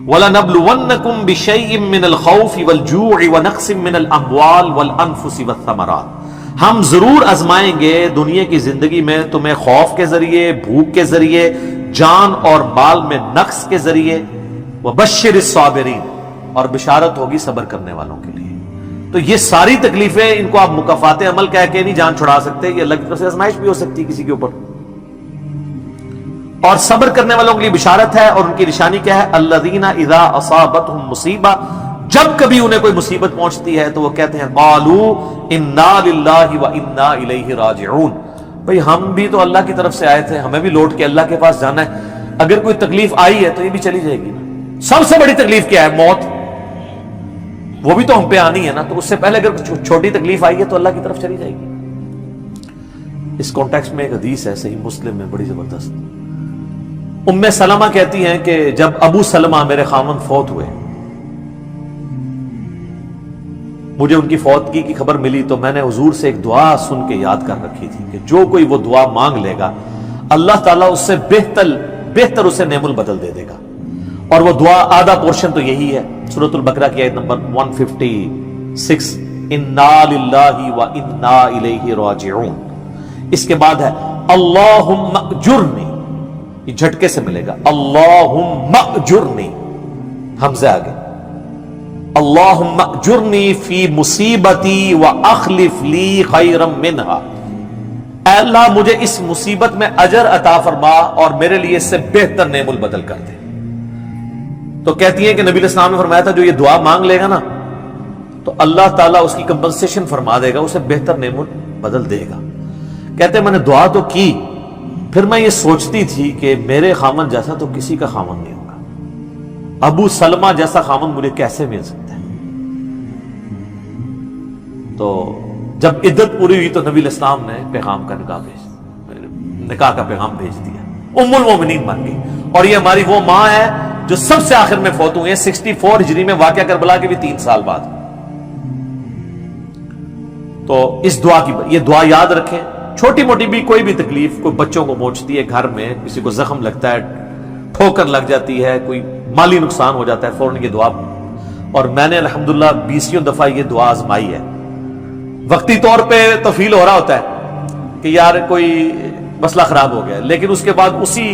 وَلَنَبْلُوَنَّكُمْ بِشَيْءٍ مِّنَ الْخَوْفِ وَالْجُوعِ وَنَقْصٍ مِّنَ الْأَمْوَالِ وَالْأَنفُسِ وَالثَّمَرَاتِ، ہم ضرور آزمائیں گے دنیا کی زندگی میں تمہیں خوف کے ذریعے، بھوک کے ذریعے، جان اور مال میں نقص کے ذریعے، وَبَشِّرِ الصَّابِرِينَ، اور بشارت ہوگی صبر کرنے والوں کے لیے۔ تو یہ ساری تکلیفیں، ان کو آپ مکافات عمل کہہ کے نہیں جان چھڑا سکتے، یہ اللہ کی طرف سے آزمائش بھی ہو سکتی ہے کسی کے اوپر۔ اور صبر کرنے والوں کے لیے بشارت ہے، اور ان کی نشانی کیا ہے؟ الذین اذا اصابتهم مصیبہ، جب کبھی انہیں کوئی مصیبت پہنچتی ہے تو وہ کہتے ہیں قالوا انا للہ وانا الیہ راجعون، بھئی ہم بھی تو اللہ کی طرف سے آئے تھے، ہمیں بھی لوٹ کے اللہ کے پاس جانا ہے، اگر کوئی تکلیف آئی ہے تو یہ بھی چلی جائے گی نا۔ سب سے بڑی تکلیف کیا ہے؟ موت، وہ بھی تو ہم پہ آنی ہے نا، تو اس سے پہلے اگر چھوٹی تکلیف آئی ہے تو اللہ کی طرف چلی جائے گی۔ اس کانٹیکسٹ میں ایک حدیث ہے صحیح مسلم میں بڑی زبردست، ام سلمہ کہتی ہیں کہ جب ابو سلمہ میرے خاوند فوت ہوئے، مجھے ان کی فوتگی کی خبر ملی تو میں نے حضور سے ایک دعا سن کے یاد کر رکھی تھی کہ جو کوئی وہ دعا مانگ لے گا اللہ تعالیٰ اس سے بہتر اسے نعم البدل دے دے گا، اور وہ دعا آدھا پورشن تو یہی ہے، سورۃ البقرہ کی آیت نمبر 156، انا للہ وانا الیہ راجعون۔ اس کے بعد ہے اللہم اجرنی، یہ جھٹکے سے ملے گا، اللہم اجرنی، حمزہ آگے، اللہم اجرنی فی مصیبتی واخلف لی خیرا منہا، اے اللہ مجھے اس مصیبت میں اجر عطا فرما اور میرے لیے اس سے بہتر نعم البدل کر دے۔ تو کہتی ہیں کہ نبی علیہ السلام نے فرمایا تھا جو یہ دعا مانگ لے گا نا تو اللہ تعالیٰ اس کی کمپنسیشن فرما دے گا، اسے بہتر نعم البدل دے گا۔ کہتے ہیں میں نے دعا تو کی، پھر میں یہ سوچتی تھی کہ میرے خامن جیسا تو کسی کا خامن نہیں ہوگا، ابو سلمہ جیسا خامن مجھے کیسے مل سکتا ہے؟ تو جب عدت پوری ہوئی تو نبی علیہ السلام نے پیغام کا نکاح کا پیغام بھیج دیا، ام المومنین بن گئی، اور یہ ہماری وہ ماں ہے جو سب سے آخر میں فوت ہوئی ہیں 64 ہجری میں، واقعہ کربلا کے بھی 3 سال بعد۔ تو اس دعا کی یہ دعا یاد رکھیں، چھوٹی موٹی بھی کوئی بھی تکلیف، کوئی بچوں کو پہنچتی ہے گھر میں، کسی کو زخم لگتا ہے، ٹھوکر لگ جاتی ہے، کوئی مالی نقصان ہو جاتا ہے، فوراً یہ دعا۔ اور میں نے الحمدللہ 20 دفعہ یہ دعا آزمائی ہے۔ وقتی طور پہ تو فیل ہو رہا ہوتا ہے کہ یار کوئی مسئلہ خراب ہو گیا، لیکن اس کے بعد اسی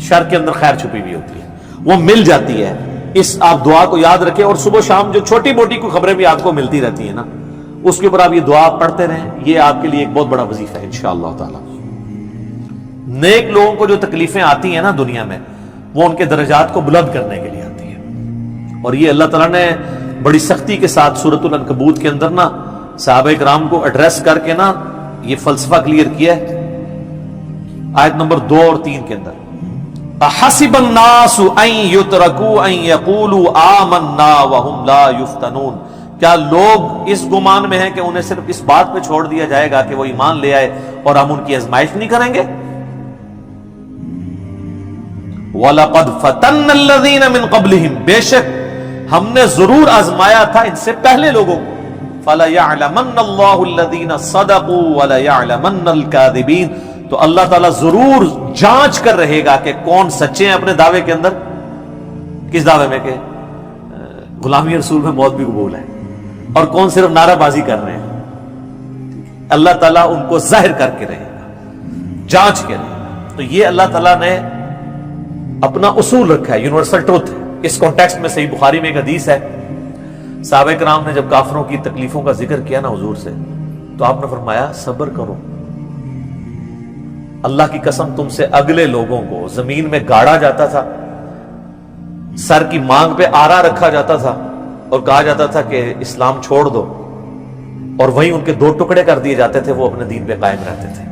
شر کے اندر خیر چھپی ہوئی ہوتی ہے، وہ مل جاتی ہے۔ اس آپ دعا کو یاد رکھیں، اور صبح شام جو چھوٹی موٹی کوئی خبریں بھی آپ کو ملتی رہتی ہیں نا، اس کے اوپر آپ یہ دعا پڑھتے رہیں، یہ آپ کے لیے ایک بہت بڑا وظیفہ ہے انشاءاللہ تعالی۔ نیک لوگوں کو جو تکلیفیں آتی ہیں نا دنیا میں، وہ ان کے درجات کو بلند کرنے کے لیے آتی ہیں، اور یہ اللہ تعالیٰ نے بڑی سختی کے ساتھ سورۃ العنکبوت کے اندر نا صحابہ کرام کو ایڈریس کر کے نا یہ فلسفہ کلیئر کیا ہے، آیت نمبر 2 اور 3 کے اندر، احسب الناس ان یترکوا ان یقولوا آمنا وهم لا یفتنون، کیا لوگ اس گمان میں ہیں کہ انہیں صرف اس بات پہ چھوڑ دیا جائے گا کہ وہ ایمان لے آئے اور ہم ان کی آزمائش نہیں کریں گے؟ وَلَقَدْ فَتَنَّ الَّذِينَ مِن قَبْلِهِمْ، بے شک ہم نے ضرور آزمایا تھا ان سے پہلے لوگوں کو، فَلَيَعْلَمَنَّ اللَّهُ الَّذِينَ صَدَقُوا وَلَيَعْلَمَنَّ الْكَاذِبِينَ، تو اللہ تعالیٰ ضرور جانچ کر رہے گا کہ کون سچے ہیں اپنے دعوے کے اندر، کس دعوے میں کہ غلامی رسول میں موت بھی قبول ہے، اور کون صرف نعرہ بازی کر رہے ہیں۔ اللہ تعالیٰ ان کو ظاہر کر کے رہے گا، جانچ کے رہے گا۔ تو یہ اللہ تعالیٰ نے اپنا اصول رکھا ہے، یونیورسل ٹروتھ ہے۔ اس کانٹیکسٹ میں صحیح بخاری میں ایک حدیث ہے، صحابہ کرام نے جب کافروں کی تکلیفوں کا ذکر کیا نا حضور سے، تو آپ نے فرمایا صبر کرو، اللہ کی قسم تم سے اگلے لوگوں کو زمین میں گاڑا جاتا تھا، سر کی مانگ پہ آرا رکھا جاتا تھا اور کہا جاتا تھا کہ اسلام چھوڑ دو، اور وہیں ان کے 2 ٹکڑے کر دیے جاتے تھے، وہ اپنے دین پہ قائم رہتے تھے۔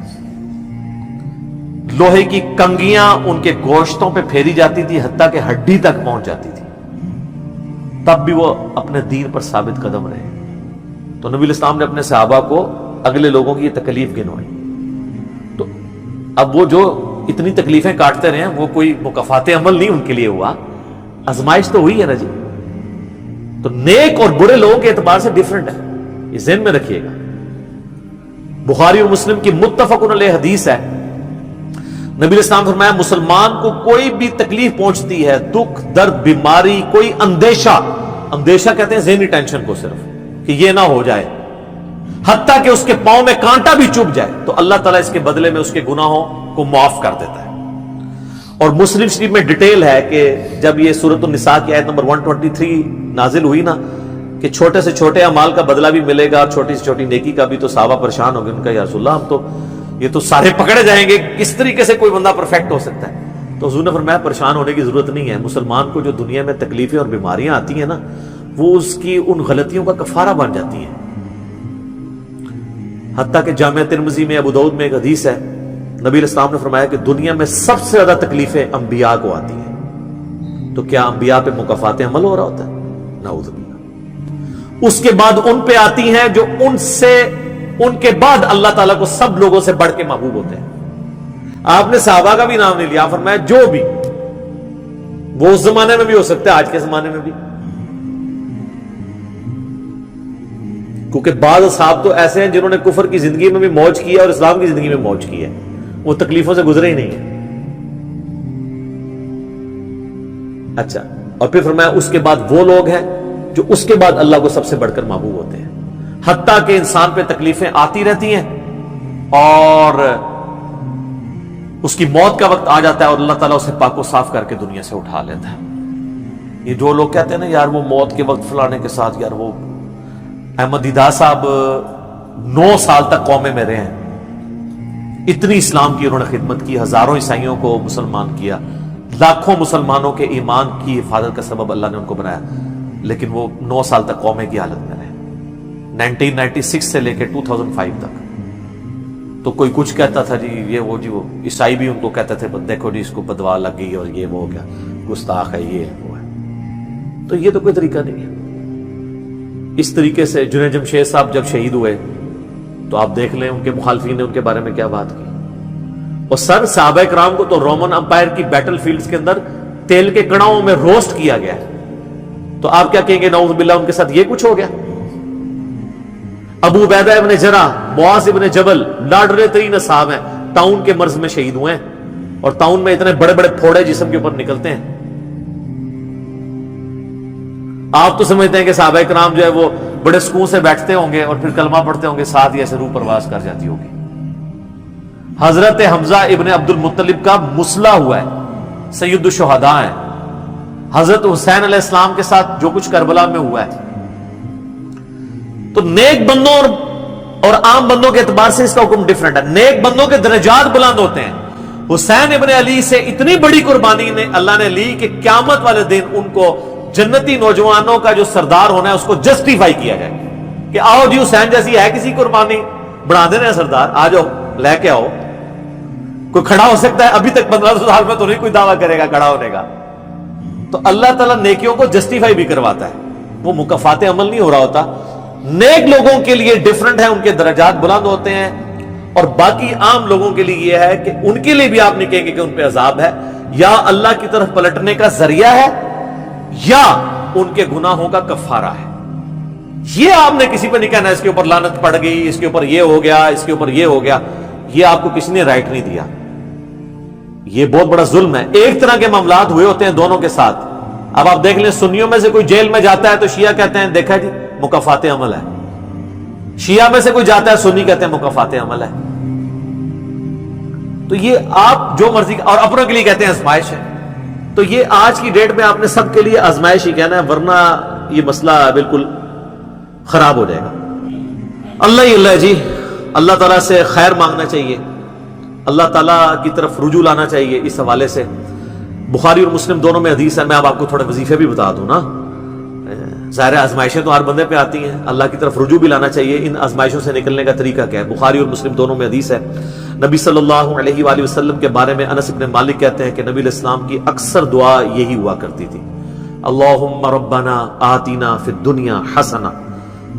لوہے کی کنگیاں ان کے گوشتوں پہ پھیری جاتی تھی، حتیٰ کہ ہڈی تک پہنچ جاتی تھی، تب بھی وہ اپنے دین پر ثابت قدم رہے۔ تو نبی الاسلام نے اپنے صحابہ کو اگلے لوگوں کی یہ تکلیف گنوائی۔ تو اب وہ جو اتنی تکلیفیں کاٹتے رہے ہیں، وہ کوئی مکافات عمل نہیں ان کے لیے ہوا، آزمائش تو ہوئی ہے نا جی۔ تو نیک اور برے لوگوں کے اعتبار سے ڈیفرنٹ ہے، یہ ذہن میں رکھیے گا۔ بخاری اور مسلم کی متفق علیہ حدیث ہے، نبی علیہ السلام فرمایا مسلمان کو کوئی بھی تکلیف پہنچتی ہے، دکھ درد بیماری، کوئی اندیشہ کہتے ہیں ذہنی ٹینشن کو صرف، کہ یہ نہ ہو جائے، حتیٰ کہ اس کے پاؤں میں کانٹا بھی چبھ جائے، تو اللہ تعالیٰ اس کے بدلے میں اس کے گناہوں کو معاف کر دیتا ہے۔ اور مسلم شریف میں ڈیٹیل ہے کہ جب یہ سورۃ النساء کی آیت نمبر 123 نازل ہوئی نا، کہ چھوٹے سے چھوٹے اعمال کا بدلہ بھی ملے گا، چھوٹی سے چھوٹی نیکی کا بھی، تو صحابہ پریشان ہو گئے، ان کا یا رسول اللہ ہم تو یہ تو سارے پکڑے جائیں گے، کس طریقے سے کوئی بندہ پرفیکٹ ہو سکتا ہے؟ تو حضور نے فرمایا پریشان ہونے کی ضرورت نہیں ہے، مسلمان کو جو دنیا میں تکلیفیں اور بیماریاں آتی ہیں نا، وہ اس کی ان غلطیوں کا کفارہ بن جاتی ہیں۔ حتیٰ کہ جامعہ ترمذی میں، ابو داؤد میں ایک حدیث ہے، نبی علیہ السلام نے فرمایا کہ دنیا میں سب سے زیادہ تکلیفیں انبیاء کو آتی ہیں، تو کیا انبیاء پہ مکافات عمل ہو رہا ہوتا ہے؟ نعوذ باللہ۔ اس کے بعد ان پہ آتی ہیں جو ان کے بعد اللہ تعالیٰ کو سب لوگوں سے بڑھ کے محبوب ہوتے ہیں۔ آپ نے صحابہ کا بھی نام نہیں لیا، فرمایا جو بھی، وہ اس زمانے میں بھی ہو سکتا ہے، آج کے زمانے میں بھی، کیونکہ بعض اصحاب تو ایسے ہیں جنہوں نے کفر کی زندگی میں بھی موج کی ہے اور اسلام کی زندگی میں موج کی ہے، وہ تکلیفوں سے گزرے ہی نہیں ہیں۔ اچھا، اور پھر فرمایا اس کے بعد وہ لوگ ہیں جو اس کے بعد اللہ کو سب سے بڑھ کر محبوب ہوتے ہیں، حتیٰ کہ انسان پہ تکلیفیں آتی رہتی ہیں اور اس کی موت کا وقت آ جاتا ہے اور اللہ تعالیٰ اسے پاک و صاف کر کے دنیا سے اٹھا لیتا ہے۔ یہ جو لوگ کہتے ہیں نا یار وہ موت کے وقت فلانے کے ساتھ، یار وہ احمد دیدار صاحب 9 سال تک قومے میں رہے ہیں، اتنی اسلام کی انہوں نے خدمت کی، ہزاروں عیسائیوں کو مسلمان کیا، لاکھوں مسلمانوں کے ایمان کی حفاظت کا سبب اللہ نے ان کو بنایا، لیکن وہ 9 سال تک قومے کی حالت میں رہے، 1996 سے لے کے 2005 تک۔ تو کوئی کچھ کہتا تھا جی یہ وہ عیسائی بھی ان کو کہتے تھے دیکھو جی اس کو بدوا لگ گئی اور یہ وہ ہو گیا، گستاخ ہے، یہ وہ ہے۔ تو یہ تو کوئی طریقہ نہیں ہے۔ اس طریقے سے جنید جمشید صاحب جب شہید ہوئے تو آپ دیکھ لیں ان کے مخالفین نے ان کے بارے میں کیا بات کی، اور سر صحابہ کرام کو تو رومن امپائر کی بیٹل فیلڈز کے اندر تیل کے کڑاؤں میں روسٹ کیا گیا ہے، تو آپ کیا کہیں گے نعوذ باللہ ان کے ساتھ یہ کچھ ہو گیا؟ ابو عبیدہ ابن جرح، معاذ ابن جبل لاڈلے ترین اصحاب ہیں، طاعون کے مرض میں شہید ہوئے ہیں، اور طاعون میں اتنے بڑے بڑے پھوڑے جسم کے اوپر نکلتے ہیں۔ آپ تو سمجھتے ہیں کہ صحابہ کرام جو ہے وہ بڑے سکون سے بیٹھتے ہوں گے اور پھر کلمہ پڑھتے ہوں گے، ساتھ ہی ایسے روح پرواز کر جاتی ہوگی۔ حضرت حمزہ ابن عبد المطلب کا مسلح ہوا ہے، سید الشہداء ہیں۔ حضرت حسین علیہ السلام کے ساتھ جو کچھ کربلا میں ہوا ہے، تو نیک بندوں اور عام بندوں کے اعتبار سے اس کا حکم ڈیفرنٹ ہے۔ نیک بندوں کے درجات بلند ہوتے ہیں۔ حسین ابن علی سے اتنی بڑی قربانی نے اللہ نے لی کہ قیامت والے دن ان کو جنتی نوجوانوں کا جو سردار ہونا ہے اس کو جسٹیفائی کیا جائے کہ آؤ جی حسین جیسی ہے کسی قربانی، بنا دینا ہے سردار، آ جاؤ لے کے آؤ۔ کوئی کھڑا ہو سکتا ہے؟ ابھی تک 1500 سال میں تو نہیں کوئی دعویٰ کرے گا کھڑا ہونے کا۔ تو اللہ تعالیٰ نیکیوں کو جسٹیفائی بھی کرواتا ہے، وہ مکافات عمل نہیں ہو رہا ہوتا۔ نیک لوگوں کے لیے ڈیفرنٹ ہے، ان کے درجات بلند ہوتے ہیں، اور باقی عام لوگوں کے لیے یہ ہے کہ ان کے لیے بھی آپ نہیں کہیں گے کہ ان پہ عذاب ہے، یا اللہ کی طرف پلٹنے کا ذریعہ ہے یا ان کے گناہوں کا کفارہ ہے۔ یہ آپ نے کسی پہ نہیں کہنا اس کے اوپر لعنت پڑ گئی، اس کے اوپر یہ ہو گیا، اس کے اوپر یہ ہو گیا، یہ آپ کو کسی نے رائٹ نہیں دیا۔ یہ بہت بڑا ظلم ہے۔ ایک طرح کے معاملات ہوئے ہوتے ہیں دونوں کے ساتھ۔ اب آپ دیکھ لیں سنیوں میں سے کوئی جیل میں جاتا ہے تو شیعہ کہتے ہیں دیکھا جی مکافات عمل ہے، شیعہ میں سے کوئی جاتا ہے سنی کہتے ہیں مکافات عمل ہے۔ تو یہ آپ جو مرضی، اور اپنوں کے لیے کہتے ہیں آزمائش ہے۔ تو یہ آج کی ڈیٹ میں آپ نے سب کے لیے آزمائش ہی کہنا ہے، ورنہ یہ مسئلہ بالکل خراب ہو جائے گا۔ اللہ ہی اللہ جی، اللہ تعالیٰ سے خیر مانگنا چاہیے، اللہ تعالیٰ کی طرف رجوع لانا چاہیے۔ اس حوالے سے بخاری اور مسلم دونوں میں حدیث ہے، میں اب آپ کو تھوڑے وظیفے بھی بتا دوں نا۔ ظاہر آزمائشیں تو ہر بندے پہ آتی ہیں، اللہ کی طرف رجوع بھی لانا چاہیے۔ ان آزمائشوں سے نکلنے کا طریقہ کیا ہے؟ بخاری اور مسلم دونوں میں حدیث ہے، نبی صلی اللہ علیہ وآلہ وسلم کے بارے میں انس بن مالک کہتے ہیں کہ نبی علیہ السلام کی اکثر دعا یہی ہوا کرتی تھی، اللہم ربنا آتنا فی الدنیا حسنہ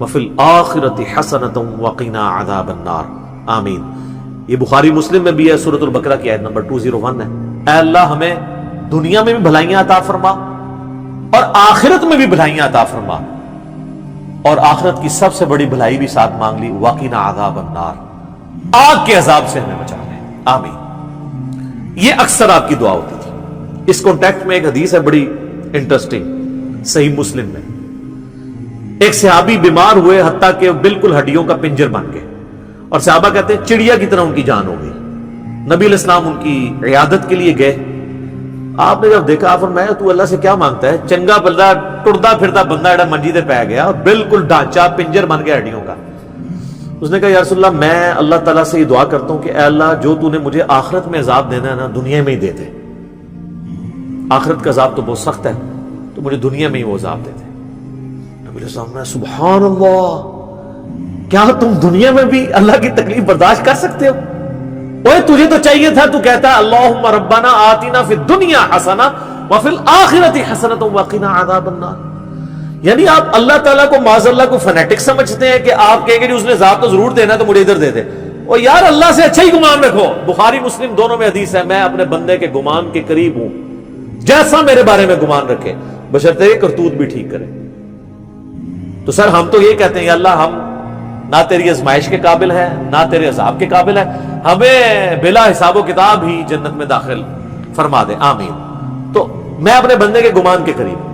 وفی الآخرۃ حسنۃ وقنا عذاب النار، آمین۔ یہ بخاری مسلم میں بھی ہے، سورۃ البقرہ کی آیت نمبر 201 ہے۔ اے اللہ ہمیں دنیا میں بھی بھلائیاں عطا فرما اور آخرت میں بھی بھلائیاں عطا فرما، اور آخرت کی سب سے بڑی بھلائی بھی ساتھ مانگ لی، وقنا عذاب النار، آگ کے عذاب سے ہمیں بچا لے، آمین۔ یہ اکثر آپ کی دعا ہوتی تھی. اس کانٹیکٹ میں ایک حدیث ہے بڑی انٹرسٹنگ صحیح مسلم میں. ایک صحابی بیمار ہوئے حتیٰ کہ بالکل ہڈیوں کا پنجر بن گئے, اور صحابہ کہتے ہیں چڑیا کی طرح ان کی جان ہو گئی. نبی علیہ السلام ان کی عیادت کے لیے گئے. آپ نے جب دیکھا, آپ فرمایا تو اللہ سے کیا مانگتا ہے؟ چنگا بندہ ٹردا پھردا بندہ ایڈا منجی دے پہ گیا, بالکل ڈھانچہ پنجر بن گیا ہڈیوں کا. اس نے کہا یا رسول اللہ میں اللہ تعالیٰ سے یہ دعا کرتا ہوں کہ اے اللہ جو تو نے مجھے آخرت میں عذاب دینا ہے نا, دنیا میں ہی دے دے. آخرت کا عذاب تو بہت سخت ہے, تو مجھے دنیا میں ہی وہ عذاب دے دے. نبی علیہ السلام نے سبحان اللہ, کیا تم دنیا میں بھی اللہ کی تکلیف برداشت کر سکتے ہو؟ اوے تجھے تو چاہیے تھا, تو کہتا ہے اللہم ربنا آتنا فی الدنیا حسنہ وفی الآخرۃ حسنۃ وقنا عذاب النار. یعنی آپ اللہ تعالیٰ کو معاذ اللہ کو فنیٹک سمجھتے ہیں کہ آپ کہیں گے اس نے عذاب تو ضرور دینا, تو مجھے ادھر دے دے. اور یار اللہ سے اچھا ہی گمان رکھو. بخاری مسلم دونوں میں حدیث ہے, میں اپنے بندے کے گمان کے قریب ہوں جیسا میرے بارے میں گمان رکھے, بشرطے کرتوت بھی ٹھیک کرے. تو سر ہم تو یہ کہتے ہیں یا اللہ ہم نہ تیری ازمائش کے قابل ہے نہ تیرے عذاب کے قابل ہے, ہمیں بلا حساب و کتاب ہی جنت میں داخل فرما دے, آمین. تو میں اپنے بندے کے گمان کے قریب,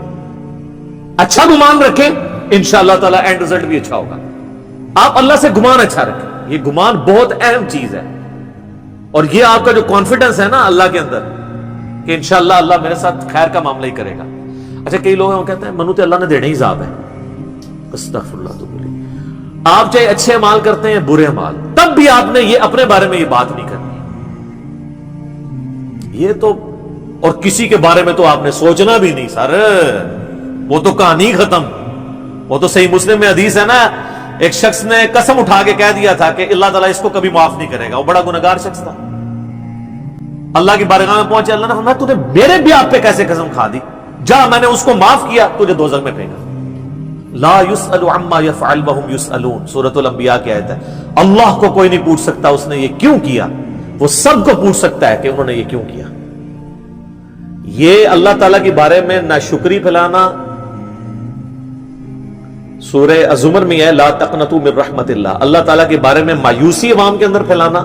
اچھا گمان رکھیں انشاءاللہ تعالی اینڈ رزلٹ بھی اچھا ہوگا. آپ اللہ سے گمان اچھا رکھیں, یہ گمان بہت اہم چیز ہے. اور یہ آپ کا جو کانفیڈنس ہے نا اللہ کے اندر کہ انشاءاللہ اللہ میرے ساتھ خیر کا معاملہ ہی کرے گا. اچھا کئی لوگ ہیں وہ کہتے ہیں منو تو اللہ نے دینا ہی عذاب ہے. استغفر اللہ, تو بولی آپ چاہے اچھے اعمال کرتے ہیں برے اعمال, تب بھی آپ نے یہ اپنے بارے میں یہ بات نہیں کرنی. یہ تو اور کسی کے بارے میں تو آپ نے سوچنا بھی نہیں سر, وہ تو کہانی ختم. وہ تو صحیح مسلم میں حدیث ہے نا, ایک شخص نے قسم اٹھا کے کہہ دیا تھا کہ اللہ تعالیٰ اس کو کبھی معاف نہیں کرے گا. وہ بڑا گنہگار شخص تھا, اللہ کی بارگاہ میں پہنچے, اللہ نے فرمایا تو نے میرے بھی آپ پہ کیسے قسم کھا دی؟ جا میں نے اس کو معاف کیا, تجھے دوزخ میں پھینکا. لا يسأل عما يفعل وهم يسألون, سورۃ الانبیاء کی آیت ہے. اللہ کو کوئی نہیں پوچھ سکتا اس نے یہ کیوں کیا, وہ سب کو پوچھ سکتا ہے کہ انہوں نے یہ کیوں کیا. یہ اللہ تعالیٰ کے بارے میں ناشکری پھیلانا سورہ الزمر میں ہے, لا تقنطوا من رحمت اللہ, اللہ تعالیٰ کے بارے میں مایوسی عوام کے اندر پھیلانا.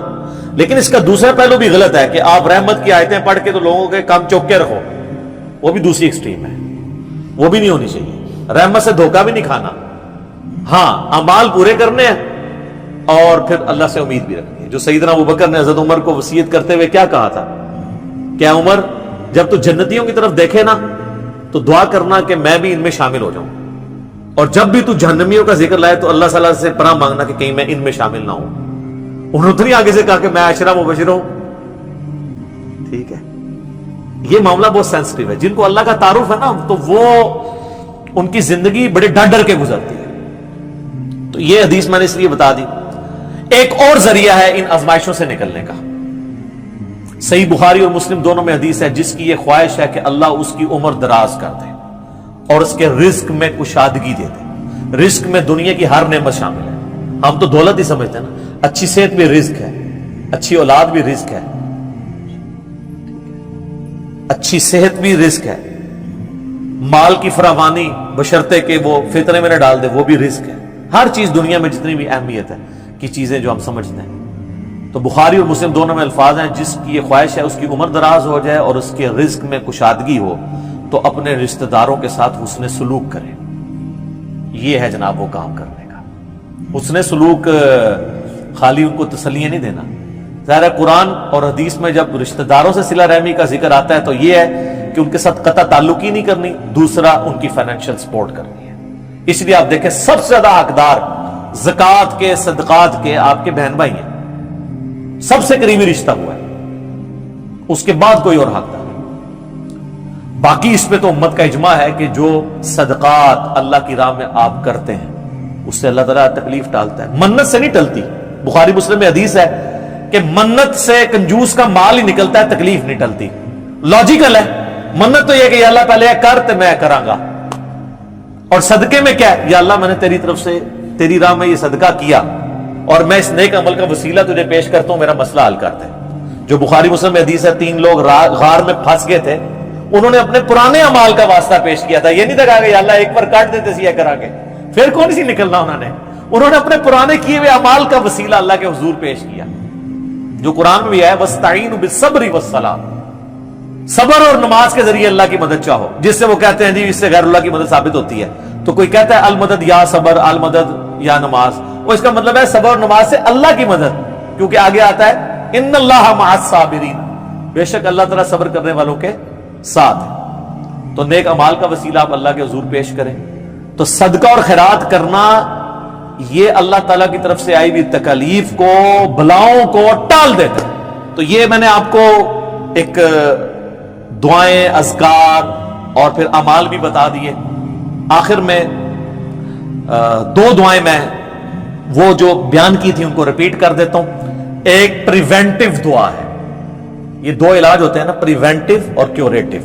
لیکن اس کا دوسرا پہلو بھی غلط ہے کہ آپ رحمت کی آیتیں پڑھ کے تو لوگوں کے کام چوک کے رکھو, وہ بھی دوسری ایکسٹریم ہے, وہ بھی نہیں ہونی چاہیے. رحمت سے دھوکہ بھی نہیں کھانا, ہاں اعمال پورے کرنے ہیں اور پھر اللہ سے امید بھی رکھنی ہے. جو سیدنا ابوبکر نے حضرت عمر کو وصیت کرتے ہوئے کیا کہا تھا, کیا عمر جب تو جنتیوں کی طرف دیکھے نا تو دعا کرنا کہ میں بھی ان میں شامل ہو جاؤں, اور جب بھی تو جہنمیوں کا ذکر لائے تو اللہ صلی اللہ سے پناہ مانگنا کہ کہیں میں ان میں شامل نہ ہوں. انہوں نے آگے سے کہا کہ میں عشرہ مبشر ہوں. ٹھیک ہے, یہ معاملہ بہت سینسٹیو ہے. جن کو اللہ کا تعارف ہے نا تو وہ ان کی زندگی بڑے ڈر ڈر کے گزرتی ہے. تو یہ حدیث میں نے اس لیے بتا دی. ایک اور ذریعہ ہے ان آزمائشوں سے نکلنے کا. صحیح بخاری اور مسلم دونوں میں حدیث ہے جس کی یہ خواہش ہے کہ اللہ اس کی عمر دراز کر دے اور اس کے رزق میں کشادگی دے دے. رزق میں دنیا کی ہر نعمت شامل ہے. ہم تو دولت ہی سمجھتے ہیں نا, اچھی صحت بھی رزق ہے, اچھی اولاد بھی رزق ہے, اچھی صحت بھی رزق ہے, مال کی فراوانی بشرطے کہ وہ فطرے میں نہ ڈال دے وہ بھی رزق ہے. ہر چیز دنیا میں جتنی بھی اہمیت ہے کی چیزیں جو ہم سمجھتے ہیں. تو بخاری اور مسلم دونوں میں الفاظ ہیں جس کی یہ خواہش ہے اس کی عمر دراز ہو جائے اور اس کے رزق میں کشادگی ہو تو اپنے رشتہ داروں کے ساتھ حسن سلوک کرے. یہ ہے جناب وہ کام کرنے کا. حسن سلوک خالی ان کو تسلیاں نہیں دینا. ظاہر قرآن اور حدیث میں جب رشتہ داروں سے صلہ رحمی کا ذکر آتا ہے تو یہ ہے کہ ان کے ساتھ قطع تعلق ہی نہیں کرنی, دوسرا ان کی فائنینشیل سپورٹ کرنی ہے. اس لیے آپ دیکھیں سب سے زیادہ حقدار زکوٰۃ کے صدقات کے آپ کے بہن بھائی ہیں, سب سے قریبی رشتہ ہوا ہے, اس کے بعد کوئی اور حقدار نہیں. باقی اس پہ تو امت کا اجماع ہے کہ جو صدقات اللہ کی راہ میں آپ کرتے ہیں اس سے اللہ تعالیٰ تکلیف ٹالتا ہے. منت سے نہیں ٹلتی. بخاری مسلم میں حدیث ہے کہ منت سے کنجوس کا مال ہی نکلتا ہے, تکلیف نہیں ٹلتی. لاجیکل ہے. منت تو یہ کہ یا اللہ پہلے کر تو میں کراں گا, اور صدقے میں کیا ہے, یا اللہ میں نے تیری طرف سے تیری راہ میں یہ صدقہ کیا اور میں اس نیک عمل کا وسیلہ تجھے پیش کرتا ہوں, میرا مسئلہ حل کرتا ہے. جو بخاری مسلم میں حدیث ہے 3 لوگ غار میں پھنس گئے تھے, انہوں نے اپنے پرانے اعمال کا واسطہ پیش کیا تھا. یہ نہیں تھا کہ یا اللہ ایک بار کاٹ دیتے سی کرا کے پھر کون سی نکلنا. انہوں نے اپنے پرانے کیے ہوئے اعمال کا وسیلہ اللہ کے حضور پیش کیا. جو قرآن میں بھی ہے وَاسْتَعِينُوا بِالصَّبْرِ وَالصَّلَاةِ، صبر اور نماز کے ذریعے اللہ کی مدد چاہو، جس سے وہ کہتے ہیں جی اس سے غیر اللہ کی مدد ثابت ہوتی ہے، تو کوئی کہتا ہے المدد یا صبر، المدد یا نماز، وہ اس کا مطلب ہے صبر اور نماز سے اللہ کی مدد، کیونکہ آگے آتا ہے ان اللہ مع الصابرین، بے شک اللہ تعالیٰ صبر کرنے والوں کے ساتھ ہے۔ تو نیک اعمال کا وسیلہ آپ اللہ کے حضور پیش کریں، تو صدقہ اور خیرات کرنا یہ اللہ تعالیٰ کی طرف سے آئی ہوئی تکالیف کو، بلاؤں کو ٹال دیتا ہے۔ تو یہ میں نے آپ کو ایک دعائیں، اذکار اور پھر اعمال بھی بتا دیے۔ آخر میں دو دعائیں میں وہ جو بیان کی تھی ان کو ریپیٹ کر دیتا ہوں۔ ایک پریونٹیو دعا ہے، یہ دو علاج ہوتے ہیں نا، پریونٹیو اور کیوریٹیو۔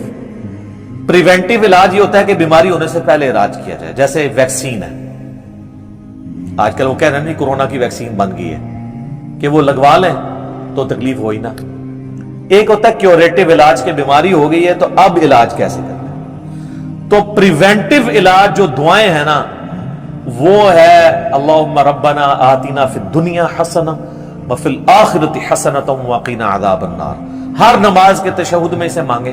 پریونٹیو علاج یہ ہوتا ہے کہ بیماری ہونے سے پہلے علاج کیا جائے، جیسے ویکسین ہے، آج کل وہ کہہ رہے ہیں نہیں کرونا کی ویکسین بن گئی ہے کہ وہ لگوا لیں تو تکلیف ہوئی نا۔ ایک ہوتا ہے کیوریٹیو علاج کہ بیماری ہو گئی ہے تو اب علاج کیسے کرنا ہے۔ تو پریونٹیو علاج جو دعائیں ہیں نا وہ ہے اللہم ربنا آتنا فی الدنیا حسنہ وفی الآخرۃ حسنۃ وقنا عذاب النار۔ ہر نماز کے تشہد میں اسے مانگے،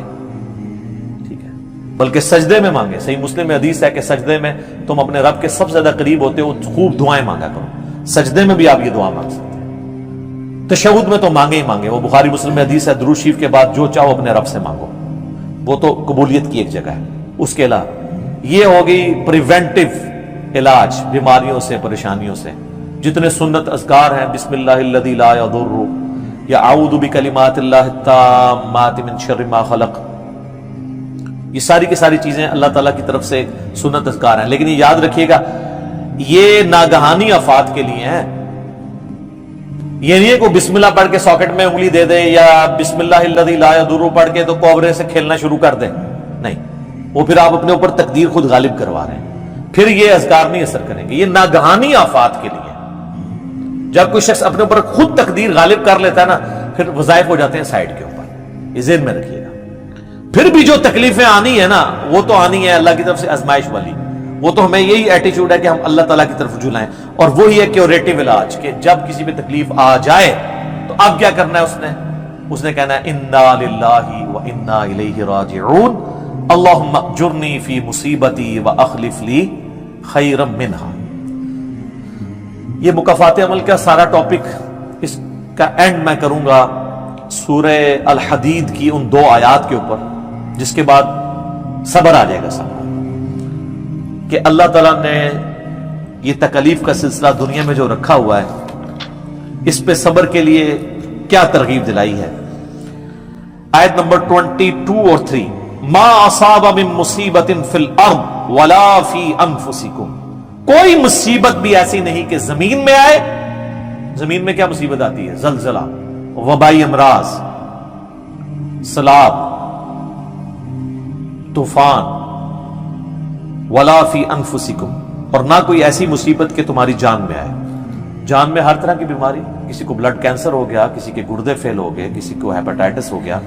ٹھیک ہے، بلکہ سجدے میں مانگے۔ صحیح مسلم میں حدیث ہے کہ سجدے میں تم اپنے رب کے سب سے زیادہ قریب ہوتے ہو، خوب دعائیں مانگا کرو۔ سجدے میں بھی آپ یہ دعا مانگ سکتے ہیں، تشہد میں تو مانگے ہی مانگے۔ وہ بخاری مسلم میں حدیث ہے درود شریف کے بعد جو چاہو اپنے رب سے مانگو، وہ تو قبولیت کی ایک جگہ ہے۔ اس کے علاوہ یہ ہوگی پریونٹیو علاج بیماریوں سے، پریشانیوں سے۔ جتنے سنت اذکار ہیں، بسم اللہ الذی لا یضر، یا اعوذ بکلمات اللہ التامات من شر ما خلق، یہ ساری کی ساری چیزیں اللہ تعالیٰ کی طرف سے سنت اذکار ہیں۔ لیکن یہ یاد رکھیے گا یہ ناگہانی آفات کے لیے ہیں، یہ نہیں ہے کہ بسم اللہ پڑھ کے ساکٹ میں انگلی دے دے، یا بسم اللہ الذی لا یضر پڑھ کے تو کوبرے سے کھیلنا شروع کر دے، نہیں، وہ پھر آپ اپنے اوپر تقدیر خود غالب کروا رہے ہیں، پھر یہ اذکار نہیں اثر کریں گے۔ یہ ناگہانی آفات کے لیے، جب کوئی شخص اپنے اوپر خود تقدیر غالب کر لیتا ہے نا پھر وظائف ہو جاتے ہیں سائڈ کے اوپر، یہ ذہن میں رکھیے گا۔ پھر بھی جو تکلیفیں آنی ہے نا وہ تو آنی ہے اللہ کی طرف سے آزمائش والی، وہ تو ہمیں یہی ایٹیچیوڈ ہے کہ ہم اللہ تعالیٰ کی طرف رجوع لائیں، اور وہی ہے کیوریٹیو علاج کہ جب کسی پہ تکلیف آ جائے تو اب کیا کرنا ہے، اس نے کہنا ہے انا للہ و انا الیہ راجعون، اللہم اجرنی فی مصیبتی واخلف لی خیرا منہا۔ یہ مکافات عمل کا سارا ٹاپک، اس کا اینڈ میں کروں گا سورہ الحدید کی ان دو آیات کے اوپر، جس کے بعد صبر آ جائے گا سب کہ اللہ تعالیٰ نے یہ تکلیف کا سلسلہ دنیا میں جو رکھا ہوا ہے اس پہ صبر کے لیے کیا ترغیب دلائی ہے۔ آیت نمبر 22 اور 3، ما اصاب من مصیبت فی الارض ولا فی انفسکم، کوئی مصیبت بھی ایسی نہیں کہ زمین میں آئے۔ زمین میں کیا مصیبت آتی ہے؟ زلزلہ، وبائی امراض، سیلاب، طوفان، ولا فی انفسکم، اور نہ کوئی ایسی مصیبت کہ تمہاری جان میں آئے۔ جان میں ہر طرح کی بیماری، کسی کو بلڈ کینسر ہو گیا، کسی کے گردے فیل ہو گئے، کسی کو ہیپاٹائٹس ہو گیا،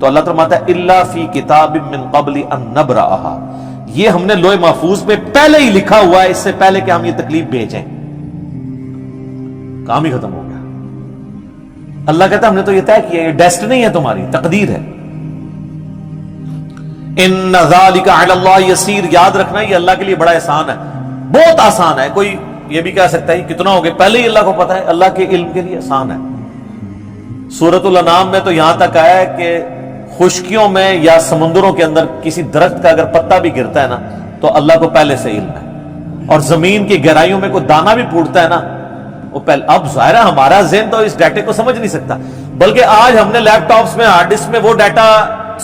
تو اللہ تعالیٰ فرماتا ہے الا فی کتاب من قبل ان نبرأھا، یہ ہم نے لوح محفوظ میں پہلے ہی لکھا ہوا ہے، اس سے پہلے کہ ہم یہ تکلیف بھیجیں۔ کام ہی ختم ہو گیا۔ اللہ کہتا ہے ہم نے تو یہ طے کیا، یہ ڈیسٹنی ہے تمہاری، تقدیر ہے۔ ان ذالک علی اللہ یسیر، یاد رکھنا یہ اللہ کے لیے بڑا آسان ہے، بہت آسان ہے۔ کوئی یہ بھی کہہ سکتا ہے کتنا ہو گیا، پہلے ہی اللہ کو پتا ہے، اللہ کے علم کے لیے آسان ہے۔ سورۃ الانعام میں تو یہاں تک آیا ہے کہ خشکیوں میں یا سمندروں کے اندر کسی درخت کا اگر پتا بھی گرتا ہے نا تو اللہ کو پہلے سے علم ہے، اور زمین کی گہرائیوں میں کوئی دانا بھی پھوٹتا ہے نا وہ پہلے۔ اب ظاہر ہے ہمارا ذہن تو اس ڈیٹے کو سمجھ نہیں سکتا، بلکہ آج ہم نے لیپ ٹاپس میں، ہارڈ ڈسک میں وہ ڈیٹا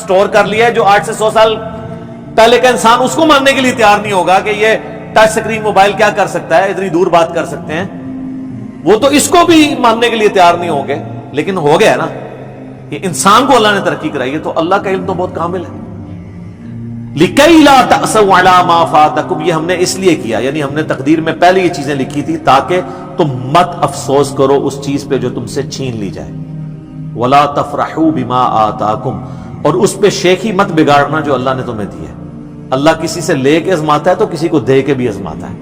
سٹور کر لیا ہے جو 8 سے 100 سال پہلے کا انسان اس کو ماننے کے لیے تیار نہیں ہوگا کہ یہ ٹچ سکرین موبائل کیا کر سکتا ہے، اتنی دور بات کر سکتے ہیں، وہ تو اس کو بھی ماننے کے لیے تیار نہیں ہوگے۔ لیکن ہو گیا نا، یہ انسان کو اللہ نے ترقی کرائی ہے، تو اللہ کا علم تو بہت کامل ہے۔ لِكَيْ لَا تَأْسَوْا عَلَىٰ مَا فَاتَكُمْ، یہ ہم نے اس لیے کیا، یعنی ہم نے تقدیر میں پہلے یہ چیزیں لکھی تھی تاکہ تم مت افسوس کرو اس چیز پہ جو تم سے چھین لی جائے۔ وَلَا تَفْرَحُوا بِمَا آتَاكُمْ، اور اس پہ شیخی مت بگاڑنا جو اللہ نے تمہیں دی ہے۔ اللہ کسی سے لے کے ازماتا ہے تو کسی کو دے کے بھی ازماتا ہے۔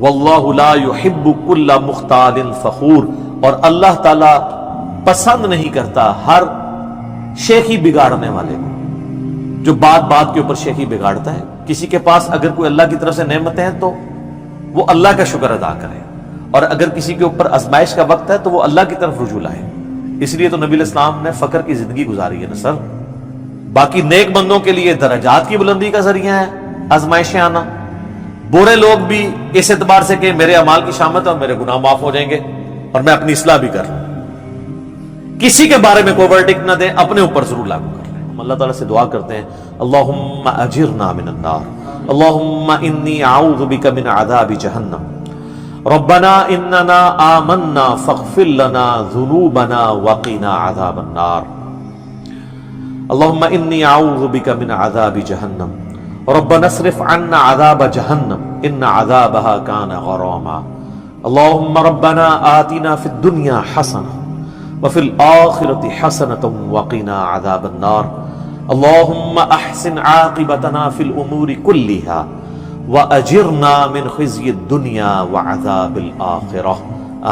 وَاللَّهُ لَا يُحِبُّ كُلَّ مُخْتَالٍ فَخُورٍ، اور اللہ تعالیٰ پسند نہیں کرتا ہر شیخی بگاڑنے والے کو، جو بات بات کے اوپر شیخی بگاڑتا ہے۔ کسی کے پاس اگر کوئی اللہ کی طرف سے نعمتیں ہیں تو وہ اللہ کا شکر ادا کرے، اور اگر کسی کے اوپر آزمائش کا وقت ہے تو وہ اللہ کی طرف رجوع لائے۔ اس لیے تو نبی علیہ السلام نے فقر کی زندگی گزاری ہے نا سر۔ باقی نیک بندوں کے لیے درجات کی بلندی کا ذریعہ ہے آزمائشیں آنا، برے لوگ بھی اس اعتبار سے کہ میرے اعمال کی شامت ہے اور میرے گناہ معاف ہو جائیں گے اور میں اپنی اصلاح بھی کر لوں۔ کسی کے بارے میں کوئی ورڈکٹ نہ دیں، اپنے اوپر ضرور لاگو کر لیں۔ ہم اللہ تعالیٰ سے دعا کرتے ہیں اللہم اجرنا من النار، اللہم انی اعوذ بک من عذاب جہنم، ربنا اننا آمنا فاغفر لنا ذنوبنا وقنا عذاب النار، اللہم انی اعوذ بک من عذاب جہنم، ربنا اصرف عنا عذاب جہنم ان عذابها کان غراما، اللہم ربنا آتنا فی الدنیا حسنہ وفی الآخرۃ حسنۃ وقنا عذاب النار، اللہم احسن عاقبتنا فی الامور کلہا وَأَجِرْنَا مِنْ خِزْيِ الدُّنْيَا وَعَذَابِ الْآخِرَةِ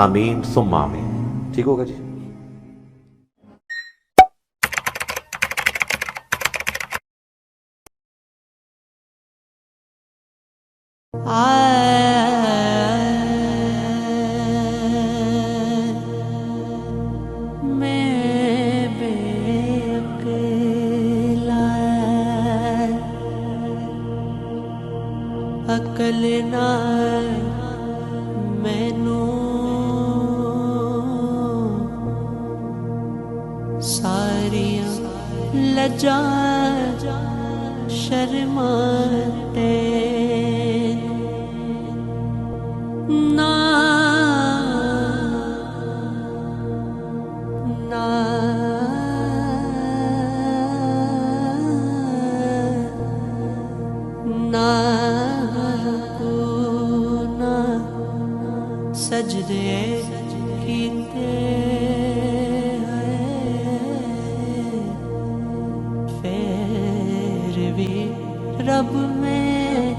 آمین ثم آمین۔ ٹھیک ہوگا جی؟ عقل نہ مینوں ساریاں لجا شرما نا سجدے کیتے پھر بھی رب میں